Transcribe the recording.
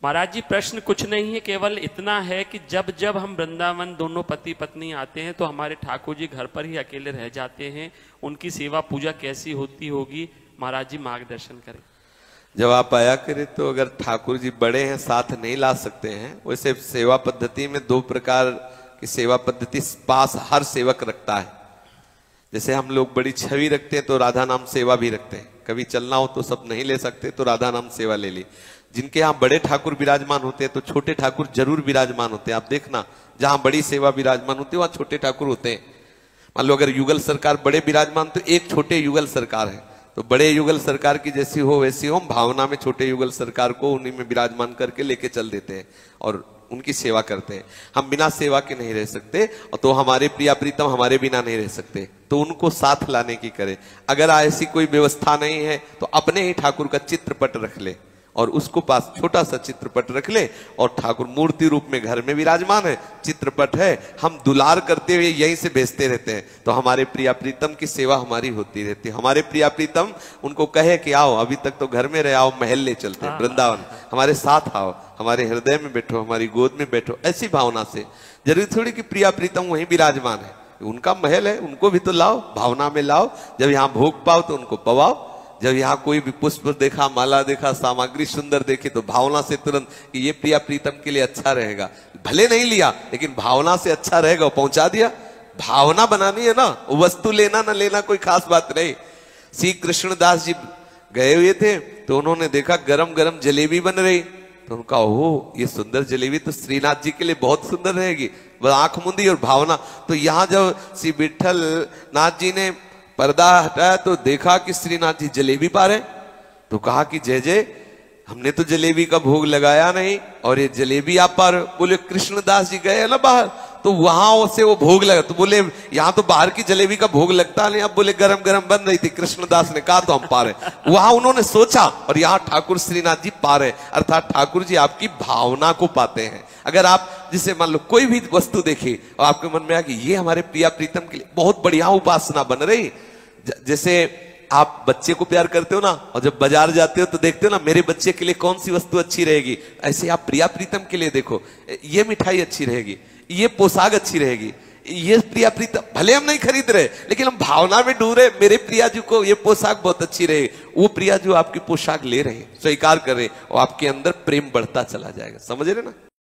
महाराज जी प्रश्न कुछ नहीं है, केवल इतना है कि जब जब हम वृंदावन दोनों पति पत्नी आते हैं तो हमारे ठाकुर जी घर पर ही अकेले रह जाते हैं। उनकी सेवा पूजा कैसी होती होगी, महाराज जी मार्गदर्शन करें। जब आप आया करें तो अगर ठाकुर जी बड़े हैं साथ नहीं ला सकते हैं, वैसे सेवा पद्धति में दो प्रकार की सेवा पद्धति पास हर सेवक रखता है। जैसे हम लोग बड़ी छवि रखते हैं तो राधा नाम सेवा भी रखते हैं। कभी चलना हो तो सब नहीं ले सकते तो राधा नाम सेवा ले ली। जिनके यहाँ बड़े ठाकुर विराजमान होते हैं तो छोटे ठाकुर जरूर विराजमान होते हैं। आप देखना जहां बड़ी सेवा विराजमान होती है वहां छोटे ठाकुर होते हैं। मान लो अगर युगल सरकार बड़े विराजमान तो एक छोटे युगल सरकार है, तो बड़े युगल सरकार की जैसी हो वैसी हो, भावना में छोटे युगल सरकार को उन्हीं में विराजमान करके लेके चल देते हैं और उनकी सेवा करते हैं। हम बिना सेवा के नहीं रह सकते, तो हमारे प्रिया प्रीतम हमारे बिना नहीं रह सकते, तो उनको साथ लाने की करें। अगर ऐसी कोई व्यवस्था नहीं है तो अपने ही ठाकुर का चित्रपट रख ले और उसको पास छोटा सा चित्रपट रख ले और ठाकुर मूर्ति रूप में घर में विराजमान है, चित्रपट है, हम दुलार करते हुए यहीं से भेजते रहते हैं, तो हमारे प्रिया प्रीतम की सेवा हमारी होती रहती है। हमारे प्रिया प्रीतम उनको कहे कि आओ, अभी तक तो घर में रहे, आओ महल ले चलते हैं वृंदावन, हमारे साथ आओ, हमारे हृदय में बैठो, हमारी गोद में बैठो। ऐसी भावना से, जरूरी थोड़ी कि प्रिया प्रीतम वहीं विराजमान है, उनका महल है, उनको भी तो लाओ, भावना में लाओ। जब यहाँ भोग पाओ तो उनको पवाओ। जब यहाँ कोई भी पुष्प देखा, माला देखा, सामग्री सुंदर देखी तो भावना से तुरंत कि ये प्रिया प्रीतम के लिए अच्छा रहेगा, भले नहीं लिया लेकिन भावना से अच्छा रहेगा, पहुंचा दिया। भावना बनानी है ना, वस्तु लेना ना लेना कोई खास बात नहीं। श्री कृष्णदास जी गए हुए थे तो उन्होंने देखा गरम गरम जलेबी बन रही, तो उनका ओह ये सुंदर जलेबी तो श्रीनाथ जी के लिए बहुत सुंदर रहेगी, वह आंख मुंदी और भावना। तो यहाँ जब श्री विठल नाथ जी ने पर्दा हटाया तो देखा कि श्रीनाथ जी जलेबी पा रहे, तो कहा कि जय जय, हमने तो जलेबी का भोग लगाया नहीं और ये जलेबी आप पा रहे। बोले कृष्णदास जी गए ना बाहर तो वहां से वो भोग लगा, तो बोले यहाँ तो बाहर की जलेबी का भोग लगता नहीं। अब बोले गरम गरम बन रही थी, कृष्णदास ने कहा तो हम पा रहे। वहां उन्होंने सोचा और यहाँ ठाकुर श्रीनाथ जी पा रहे, अर्थात ठाकुर जी आपकी भावना को पाते हैं। अगर आप जिसे मान लो कोई भी वस्तु देखी और आपके मन में आ कि ये हमारे प्रिया प्रीतम के लिए बहुत बढ़िया उपासना बन रही, जैसे आप बच्चे को प्यार करते हो ना, और जब बाजार जाते हो तो देखते हो ना मेरे बच्चे के लिए कौन सी वस्तु अच्छी रहेगी, ऐसे आप प्रिया प्रीतम के लिए देखो, ये मिठाई अच्छी रहेगी, ये पोशाक अच्छी रहेगी, ये प्रिया प्रीतम, भले हम नहीं खरीद रहे लेकिन हम भावना में डूब रहे, मेरे प्रियाजू को ये पोशाक बहुत अच्छी रहे। वो प्रियाजू आपकी पोशाक ले रहे, स्वीकार कर रहे और आपके अंदर प्रेम बढ़ता चला जाएगा। समझ रहे ना।